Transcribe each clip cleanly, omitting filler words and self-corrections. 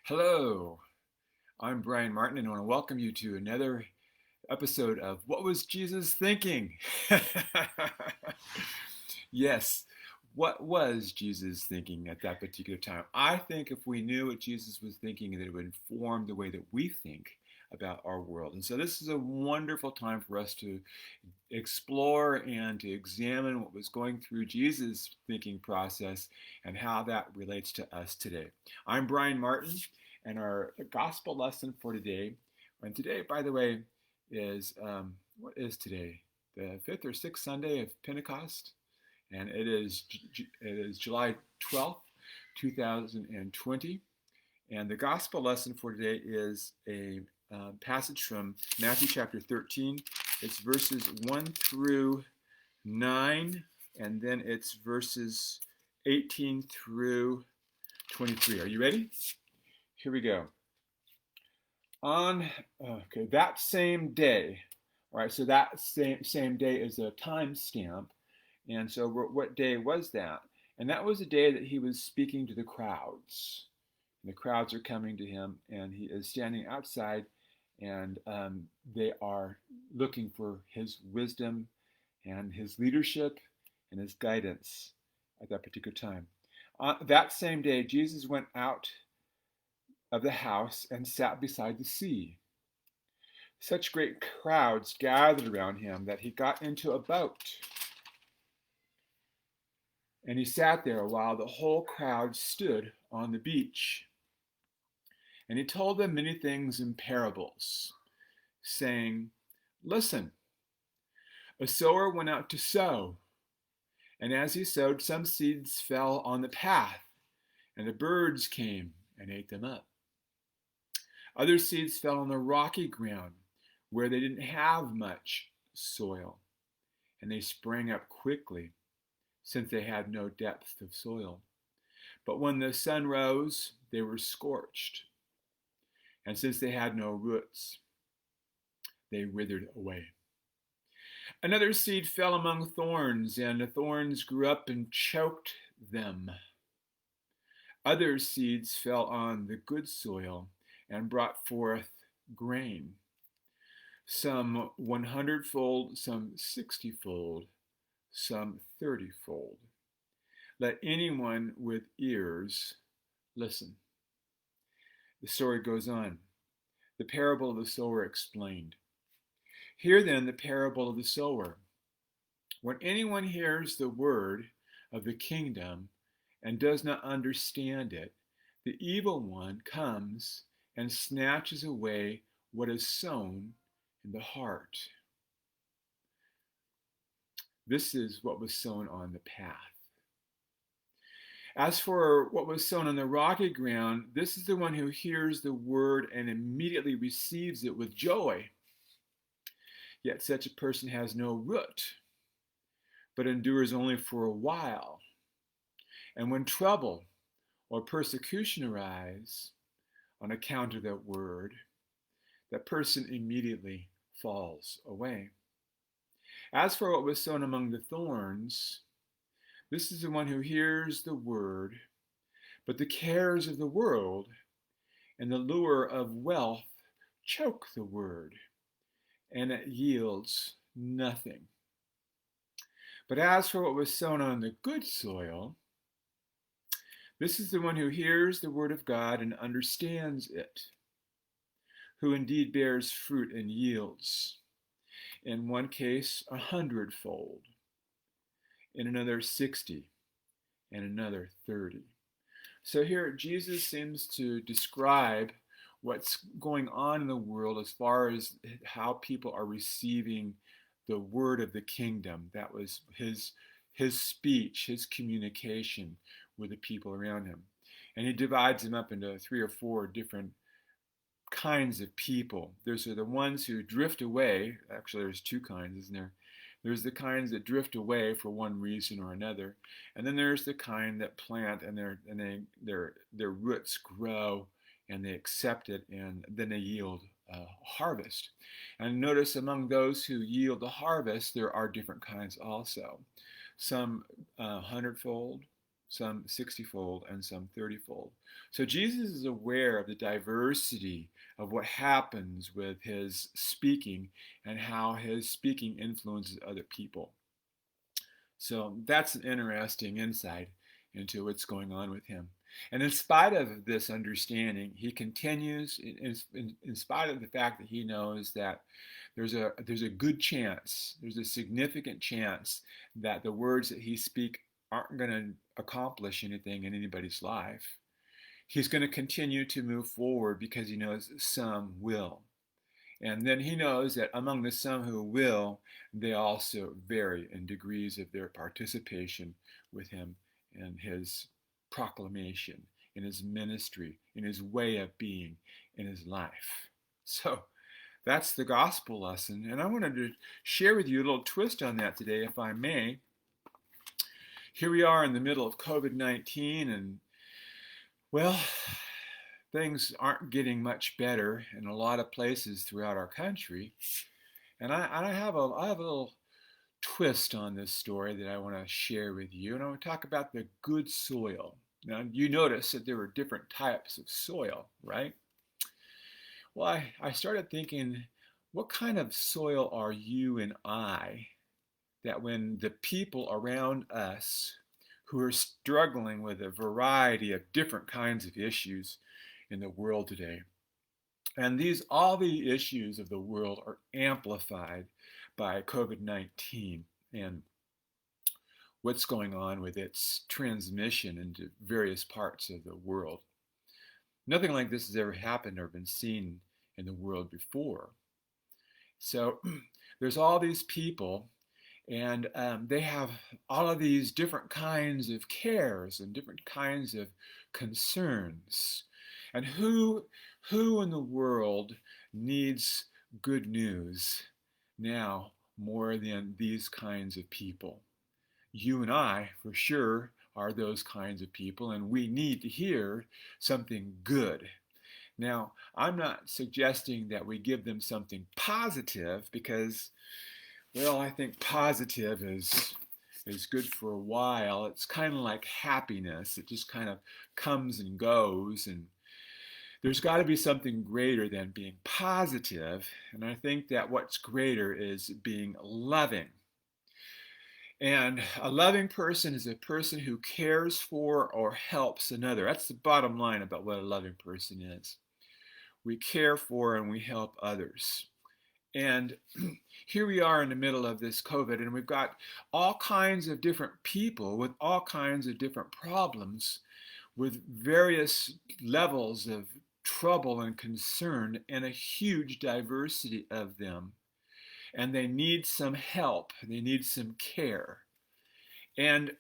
Hello, I'm Brian Martin, and I want to welcome you to another episode of What Was Jesus Thinking? Yes, what was Jesus thinking at that particular time? I think if we knew what Jesus was thinking, that it would inform the way that we think about our world. And so this is a wonderful time for us to explore and to examine what was going through Jesus' thinking process and how that relates to us today. I'm Brian Martin, and our gospel lesson for today, and today, by the way, is what is today? The fifth or sixth Sunday of Pentecost, and it is July 12th, 2020. And the gospel lesson for today is a passage from Matthew chapter 13. It's verses 1 through 9, and then it's verses 18 through 23. Are you ready? Here we go. On that same day, all right, so that same day is a time stamp. And so what day was that? And that was the day that he was speaking to the crowds. And the crowds are coming to him, and he is standing outside, and they are looking for his wisdom and his leadership and his guidance at that particular time. That same day, Jesus went out of the house and sat beside the sea. Such great crowds gathered around him that he got into a boat. And he sat there while the whole crowd stood on the beach. And he told them many things in parables, saying, "Listen, a sower went out to sow, and as he sowed, some seeds fell on the path, and the birds came and ate them up. Other seeds fell on the rocky ground, where they didn't have much soil, and they sprang up quickly, since they had no depth of soil. But when the sun rose, they were scorched, and since they had no roots, they withered away. Another seed fell among thorns, and the thorns grew up and choked them. Other seeds fell on the good soil and brought forth grain, some 100-fold, some 60-fold, some 30-fold. Let anyone with ears listen." The story goes on. The parable of the sower explained. Hear then the parable of the sower. When anyone hears the word of the kingdom and does not understand it, the evil one comes and snatches away what is sown in the heart. This is what was sown on the path. As for what was sown on the rocky ground, this is the one who hears the word and immediately receives it with joy. Yet such a person has no root, but endures only for a while. And when trouble or persecution arise on account of that word, that person immediately falls away. As for what was sown among the thorns, this is the one who hears the word, but the cares of the world and the lure of wealth choke the word, and it yields nothing. But as for what was sown on the good soil, this is the one who hears the word of God and understands it, who indeed bears fruit and yields, in one case 100-fold, in another 60, and another 30. So here Jesus seems to describe what's going on in the world as far as how people are receiving the word of the kingdom. That was his speech, his communication with the people around him. And he divides them up into 3 or 4 different kinds of people. There's the ones who drift away. Actually, there's 2 kinds, isn't there? There's the kinds that drift away for one reason or another, and then there's the kind that plant and their roots grow and they accept it, and then they yield a harvest. And notice among those who yield the harvest, there are different kinds also. Some 100-fold, some 60-fold, and some 30-fold. So Jesus is aware of the diversity of what happens with his speaking and how his speaking influences other people. So that's an interesting insight into what's going on with him. And in spite of this understanding, he continues, in spite of the fact that he knows that there's a good chance, there's a significant chance that the words that he speaks aren't going to accomplish anything in anybody's life. He's going to continue to move forward because he knows some will. And then he knows that among the some who will, they also vary in degrees of their participation with him in his proclamation, in his ministry, in his way of being, in his life. So that's the gospel lesson. And I wanted to share with you a little twist on that today, if I may. Here we are in the middle of COVID-19, and well, things aren't getting much better in a lot of places throughout our country. And I have a little twist on this story that I want to share with you. And I want to talk about the good soil. Now, you notice that there were different types of soil, right? Well, I started thinking, what kind of soil are you and I that when the people around us who are struggling with a variety of different kinds of issues in the world today, and all the issues of the world are amplified by COVID-19 and what's going on with its transmission into various parts of the world. Nothing like this has ever happened or been seen in the world before. So there's all these people, and they have all of these different kinds of cares and different kinds of concerns. And who in the world needs good news now more than these kinds of people? You and I, for sure, are those kinds of people, and we need to hear something good. Now, I'm not suggesting that we give them something positive because, well, I think positive is good for a while. It's kind of like happiness. It just kind of comes and goes, and there's got to be something greater than being positive, and I think that what's greater is being loving. And a loving person is a person who cares for or helps another. That's the bottom line about what a loving person is. We care for and we help others. And here we are in the middle of this COVID, and we've got all kinds of different people with all kinds of different problems, with various levels of trouble and concern, and a huge diversity of them. And they need some help, they need some care. And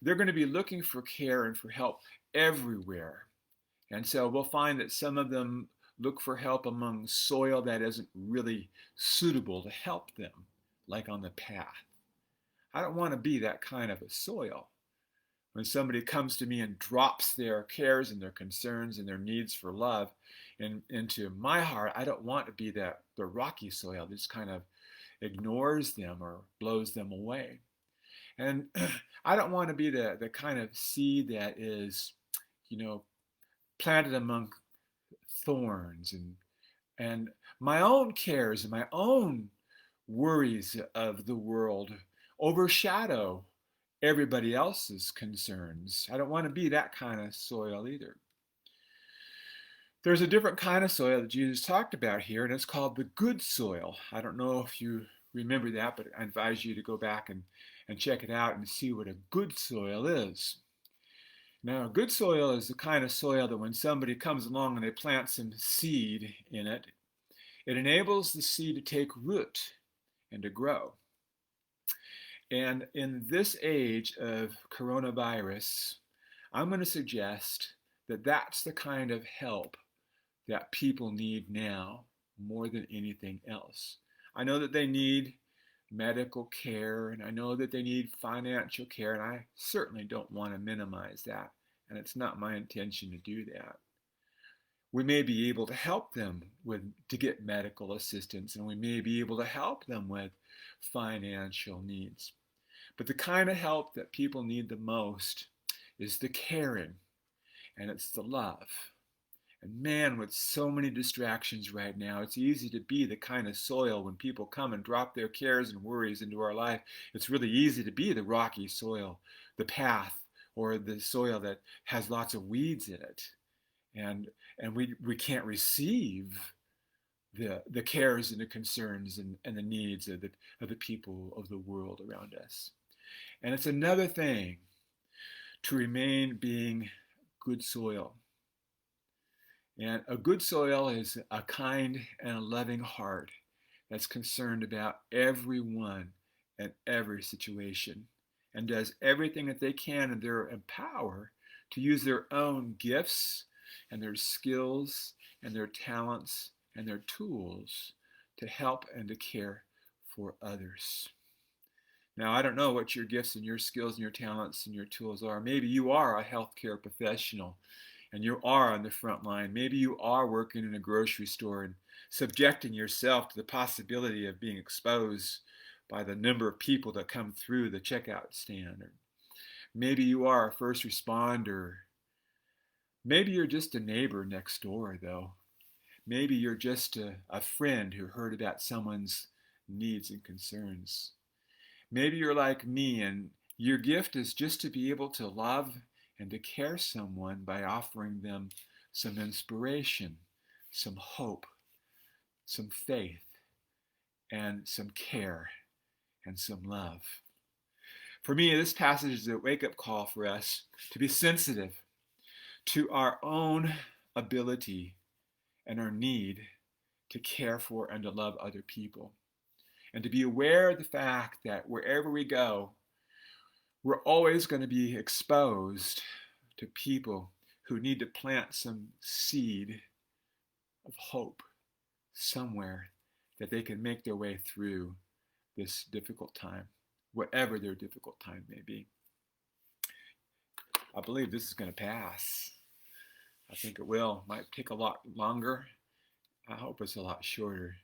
they're going to be looking for care and for help everywhere. And so we'll find that some of them look for help among soil that isn't really suitable to help them, like on the path. I don't want to be that kind of a soil. When somebody comes to me and drops their cares and their concerns and their needs for love into my heart, I don't want to be the rocky soil that just kind of ignores them or blows them away. And I don't want to be the kind of seed that is, planted among thorns, and my own cares and my own worries of the world overshadow everybody else's concerns. I don't want to be that kind of soil either. There's a different kind of soil that Jesus talked about here, and it's called the good soil. I don't know if you remember that, but I advise you to go back and check it out and see what a good soil is. Now, good soil is the kind of soil that when somebody comes along and they plant some seed in it, it enables the seed to take root and to grow. And in this age of coronavirus, I'm going to suggest that that's the kind of help that people need now more than anything else. I know that they need medical care, and I know that they need financial care, and I certainly don't want to minimize that, and it's not my intention to do that. We may be able to help them to get medical assistance, and we may be able to help them with financial needs. But the kind of help that people need the most is the caring, and it's the love. And man, with so many distractions right now, it's easy to be the kind of soil when people come and drop their cares and worries into our life. It's really easy to be the rocky soil, the path, or the soil that has lots of weeds in it. And we can't receive the cares and the concerns and the needs of the people of the world around us. And it's another thing to remain being good soil. And a good soil is a kind and a loving heart that's concerned about everyone and every situation and does everything that they can in their power to use their own gifts and their skills and their talents and their tools to help and to care for others. Now, I don't know what your gifts and your skills and your talents and your tools are. Maybe you are a healthcare professional and you are on the front line. Maybe you are working in a grocery store and subjecting yourself to the possibility of being exposed by the number of people that come through the checkout stand. Or maybe you are a first responder. Maybe you're just a neighbor next door, though. Maybe you're just a friend who heard about someone's needs and concerns. Maybe you're like me and your gift is just to be able to love and to care someone by offering them some inspiration, some hope, some faith, and some care and some love. For me, this passage is a wake-up call for us to be sensitive to our own ability and our need to care for and to love other people, and to be aware of the fact that wherever we go, we're always going to be exposed to people who need to plant some seed of hope somewhere that they can make their way through this difficult time, whatever their difficult time may be. I believe this is going to pass. I think it will. Might take a lot longer. I hope it's a lot shorter.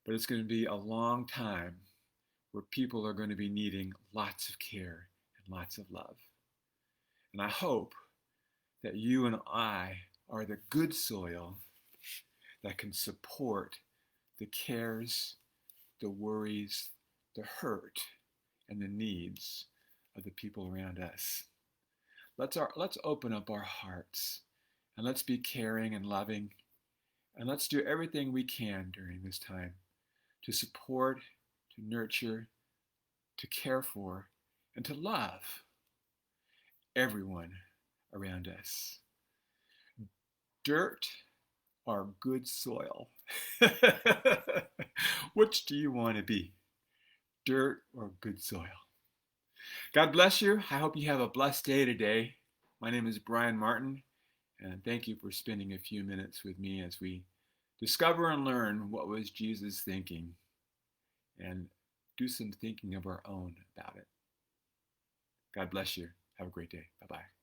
But it's going to be a long time where people are going to be needing lots of care and lots of love. And I hope that you and I are the good soil that can support the cares, the worries, the hurt, and the needs of the people around us. Let's open up our hearts and let's be caring and loving, and let's do everything we can during this time to support, to nurture, to care for, and to love everyone around us. Dirt or good soil? Which do you want to be? Dirt or good soil? God bless you. I hope you have a blessed day today. My name is Brian Martin, and thank you for spending a few minutes with me as we discover and learn what was Jesus thinking and do some thinking of our own about it. God bless you. Have a great day. Bye-bye.